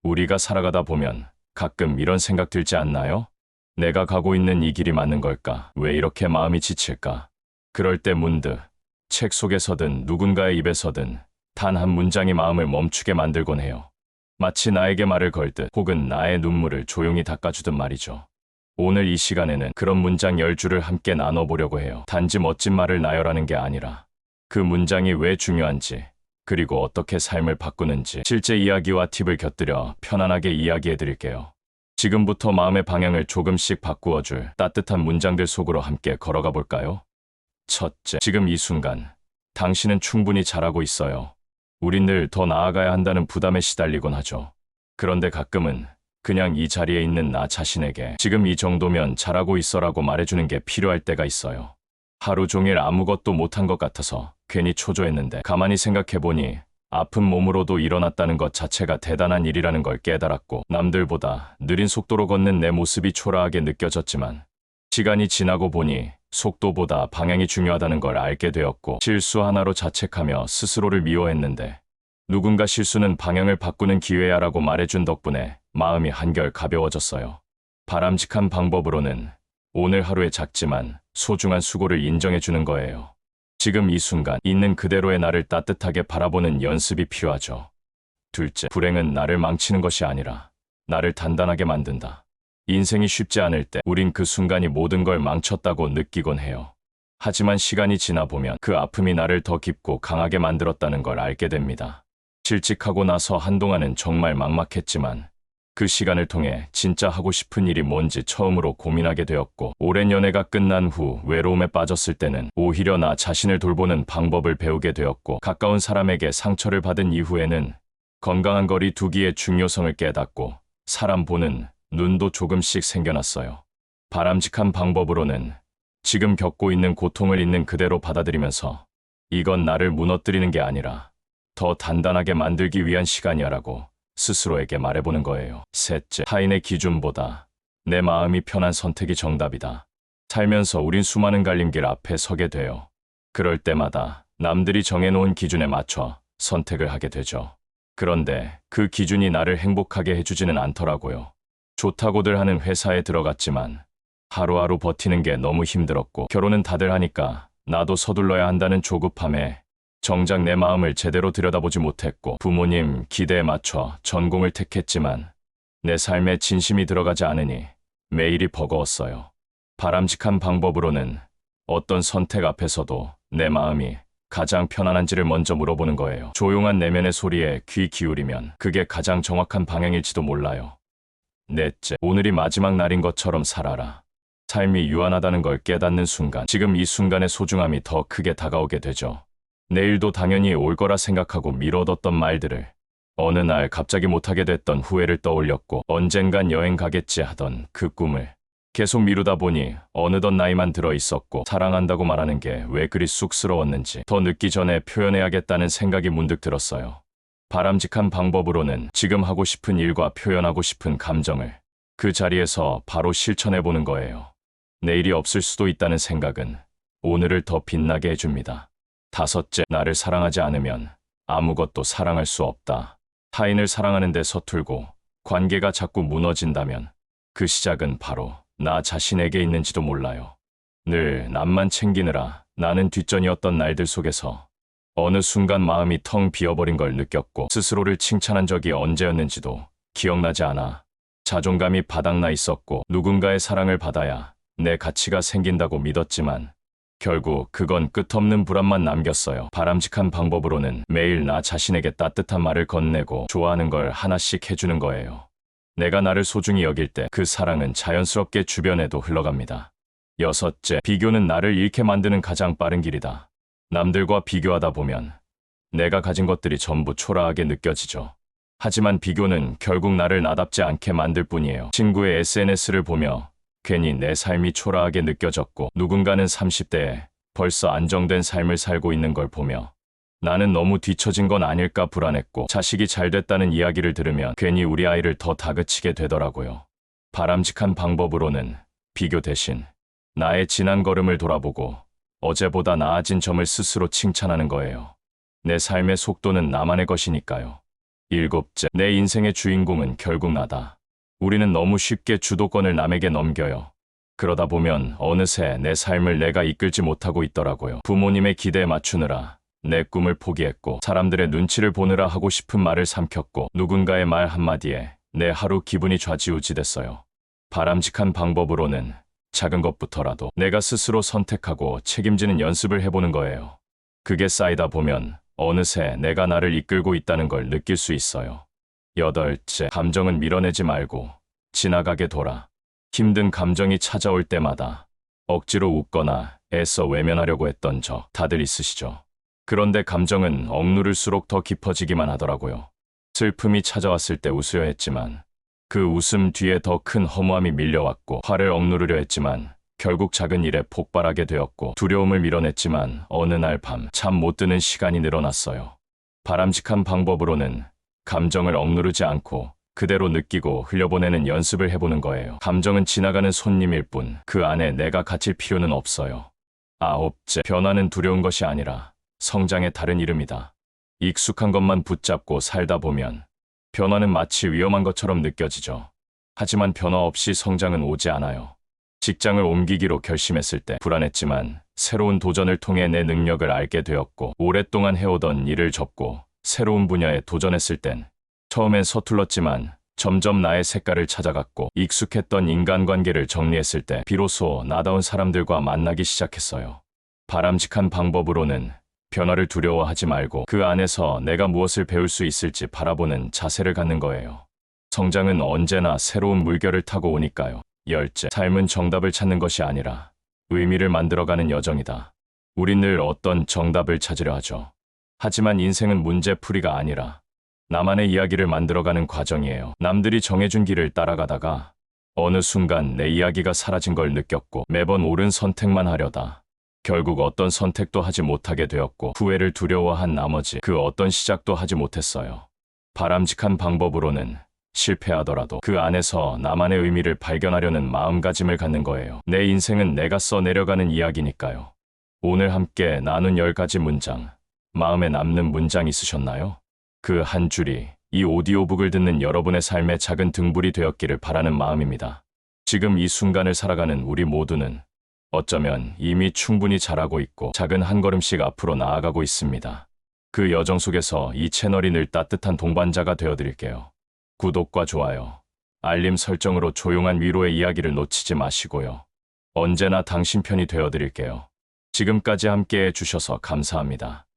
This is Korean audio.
우리가 살아가다 보면 가끔 이런 생각 들지 않나요? 내가 가고 있는 이 길이 맞는 걸까? 왜 이렇게 마음이 지칠까? 그럴 때 문득 책 속에서든 누군가의 입에서든 단 한 문장이 마음을 멈추게 만들곤 해요. 마치 나에게 말을 걸듯 혹은 나의 눈물을 조용히 닦아주듯 말이죠. 오늘 이 시간에는 그런 문장 10줄을 함께 나눠보려고 해요. 단지 멋진 말을 나열하는 게 아니라 그 문장이 왜 중요한지, 그리고 어떻게 삶을 바꾸는지 실제 이야기와 팁을 곁들여 편안하게 이야기해 드릴게요. 지금부터 마음의 방향을 조금씩 바꾸어줄 따뜻한 문장들 속으로 함께 걸어가 볼까요? 첫째, 지금 이 순간 당신은 충분히 잘하고 있어요. 우린 늘 더 나아가야 한다는 부담에 시달리곤 하죠. 그런데 가끔은 그냥 이 자리에 있는 나 자신에게 지금 이 정도면 잘하고 있어라고 말해주는 게 필요할 때가 있어요. 하루 종일 아무것도 못한 것 같아서 괜히 초조했는데 가만히 생각해보니 아픈 몸으로도 일어났다는 것 자체가 대단한 일이라는 걸 깨달았고, 남들보다 느린 속도로 걷는 내 모습이 초라하게 느껴졌지만 시간이 지나고 보니 속도보다 방향이 중요하다는 걸 알게 되었고, 실수 하나로 자책하며 스스로를 미워했는데 누군가 실수는 방향을 바꾸는 기회야라고 말해준 덕분에 마음이 한결 가벼워졌어요. 바람직한 방법으로는 오늘 하루의 작지만 소중한 수고를 인정해주는 거예요. 지금 이 순간 있는 그대로의 나를 따뜻하게 바라보는 연습이 필요하죠. 둘째, 불행은 나를 망치는 것이 아니라 나를 단단하게 만든다. 인생이 쉽지 않을 때 우린 그 순간이 모든 걸 망쳤다고 느끼곤 해요. 하지만 시간이 지나 보면 그 아픔이 나를 더 깊고 강하게 만들었다는 걸 알게 됩니다. 실직하고 나서 한동안은 정말 막막했지만 그 시간을 통해 진짜 하고 싶은 일이 뭔지 처음으로 고민하게 되었고, 오랜 연애가 끝난 후 외로움에 빠졌을 때는 오히려 나 자신을 돌보는 방법을 배우게 되었고, 가까운 사람에게 상처를 받은 이후에는 건강한 거리 두기의 중요성을 깨닫고 사람 보는 눈도 조금씩 생겨났어요. 바람직한 방법으로는 지금 겪고 있는 고통을 있는 그대로 받아들이면서 이건 나를 무너뜨리는 게 아니라 더 단단하게 만들기 위한 시간이야라고 스스로에게 말해보는 거예요. 셋째, 타인의 기준보다 내 마음이 편한 선택이 정답이다. 살면서 우린 수많은 갈림길 앞에 서게 돼요. 그럴 때마다 남들이 정해놓은 기준에 맞춰 선택을 하게 되죠. 그런데 그 기준이 나를 행복하게 해주지는 않더라고요. 좋다고들 하는 회사에 들어갔지만 하루하루 버티는 게 너무 힘들었고, 결혼은 다들 하니까 나도 서둘러야 한다는 조급함에 정작 내 마음을 제대로 들여다보지 못했고, 부모님 기대에 맞춰 전공을 택했지만 내 삶에 진심이 들어가지 않으니 매일이 버거웠어요. 바람직한 방법으로는 어떤 선택 앞에서도 내 마음이 가장 편안한지를 먼저 물어보는 거예요. 조용한 내면의 소리에 귀 기울이면 그게 가장 정확한 방향일지도 몰라요. 넷째, 오늘이 마지막 날인 것처럼 살아라. 삶이 유한하다는 걸 깨닫는 순간, 지금 이 순간의 소중함이 더 크게 다가오게 되죠. 내일도 당연히 올 거라 생각하고 미뤄뒀던 말들을 어느 날 갑자기 못하게 됐던 후회를 떠올렸고, 언젠간 여행 가겠지 하던 그 꿈을 계속 미루다 보니 어느덧 나이만 들어 있었고, 사랑한다고 말하는 게 왜 그리 쑥스러웠는지 더 늦기 전에 표현해야겠다는 생각이 문득 들었어요. 바람직한 방법으로는 지금 하고 싶은 일과 표현하고 싶은 감정을 그 자리에서 바로 실천해보는 거예요. 내일이 없을 수도 있다는 생각은 오늘을 더 빛나게 해줍니다. 다섯째, 나를 사랑하지 않으면 아무것도 사랑할 수 없다. 타인을 사랑하는 데 서툴고 관계가 자꾸 무너진다면 그 시작은 바로 나 자신에게 있는지도 몰라요. 늘 남만 챙기느라 나는 뒷전이었던 날들 속에서 어느 순간 마음이 텅 비어버린 걸 느꼈고, 스스로를 칭찬한 적이 언제였는지도 기억나지 않아 자존감이 바닥나 있었고, 누군가의 사랑을 받아야 내 가치가 생긴다고 믿었지만 결국 그건 끝없는 불안만 남겼어요. 바람직한 방법으로는 매일 나 자신에게 따뜻한 말을 건네고 좋아하는 걸 하나씩 해주는 거예요. 내가 나를 소중히 여길 때 그 사랑은 자연스럽게 주변에도 흘러갑니다. 여섯째, 비교는 나를 잃게 만드는 가장 빠른 길이다. 남들과 비교하다 보면 내가 가진 것들이 전부 초라하게 느껴지죠. 하지만 비교는 결국 나를 나답지 않게 만들 뿐이에요. 친구의 SNS를 보며 괜히 내 삶이 초라하게 느껴졌고, 누군가는 30대에 벌써 안정된 삶을 살고 있는 걸 보며 나는 너무 뒤처진 건 아닐까 불안했고, 자식이 잘 됐다는 이야기를 들으면 괜히 우리 아이를 더 다그치게 되더라고요. 바람직한 방법으로는 비교 대신 나의 지난 걸음을 돌아보고 어제보다 나아진 점을 스스로 칭찬하는 거예요. 내 삶의 속도는 나만의 것이니까요. 일곱째, 내 인생의 주인공은 결국 나다. 우리는 너무 쉽게 주도권을 남에게 넘겨요. 그러다 보면 어느새 내 삶을 내가 이끌지 못하고 있더라고요. 부모님의 기대에 맞추느라 내 꿈을 포기했고, 사람들의 눈치를 보느라 하고 싶은 말을 삼켰고, 누군가의 말 한마디에 내 하루 기분이 좌지우지됐어요. 바람직한 방법으로는 작은 것부터라도 내가 스스로 선택하고 책임지는 연습을 해보는 거예요. 그게 쌓이다 보면 어느새 내가 나를 이끌고 있다는 걸 느낄 수 있어요. 여덟째, 감정은 밀어내지 말고 지나가게 둬라. 힘든 감정이 찾아올 때마다 억지로 웃거나 애써 외면하려고 했던 적 다들 있으시죠? 그런데 감정은 억누를수록 더 깊어지기만 하더라고요. 슬픔이 찾아왔을 때 웃으려 했지만 그 웃음 뒤에 더 큰 허무함이 밀려왔고, 화를 억누르려 했지만 결국 작은 일에 폭발하게 되었고, 두려움을 밀어냈지만 어느 날 밤 잠 못 드는 시간이 늘어났어요. 바람직한 방법으로는 감정을 억누르지 않고 그대로 느끼고 흘려보내는 연습을 해보는 거예요. 감정은 지나가는 손님일 뿐 그 안에 내가 갇힐 필요는 없어요. 아홉째, 변화는 두려운 것이 아니라 성장의 다른 이름이다. 익숙한 것만 붙잡고 살다 보면 변화는 마치 위험한 것처럼 느껴지죠. 하지만 변화 없이 성장은 오지 않아요. 직장을 옮기기로 결심했을 때 불안했지만 새로운 도전을 통해 내 능력을 알게 되었고, 오랫동안 해오던 일을 접고 새로운 분야에 도전했을 땐 처음엔 서툴렀지만 점점 나의 색깔을 찾아갔고, 익숙했던 인간관계를 정리했을 때 비로소 나다운 사람들과 만나기 시작했어요. 바람직한 방법으로는 변화를 두려워하지 말고 그 안에서 내가 무엇을 배울 수 있을지 바라보는 자세를 갖는 거예요. 성장은 언제나 새로운 물결을 타고 오니까요. 열째, 삶은 정답을 찾는 것이 아니라 의미를 만들어가는 여정이다. 우린 늘 어떤 정답을 찾으려 하죠. 하지만 인생은 문제풀이가 아니라 나만의 이야기를 만들어가는 과정이에요. 남들이 정해준 길을 따라가다가 어느 순간 내 이야기가 사라진 걸 느꼈고, 매번 옳은 선택만 하려다 결국 어떤 선택도 하지 못하게 되었고, 후회를 두려워한 나머지 그 어떤 시작도 하지 못했어요. 바람직한 방법으로는 실패하더라도 그 안에서 나만의 의미를 발견하려는 마음가짐을 갖는 거예요. 내 인생은 내가 써내려가는 이야기니까요. 오늘 함께 나눈 10가지 문장, 마음에 남는 문장 있으셨나요? 그 한 줄이 이 오디오북을 듣는 여러분의 삶의 작은 등불이 되었기를 바라는 마음입니다. 지금 이 순간을 살아가는 우리 모두는 어쩌면 이미 충분히 잘하고 있고 작은 한 걸음씩 앞으로 나아가고 있습니다. 그 여정 속에서 이 채널이 늘 따뜻한 동반자가 되어드릴게요. 구독과 좋아요, 알림 설정으로 조용한 위로의 이야기를 놓치지 마시고요. 언제나 당신 편이 되어드릴게요. 지금까지 함께해 주셔서 감사합니다.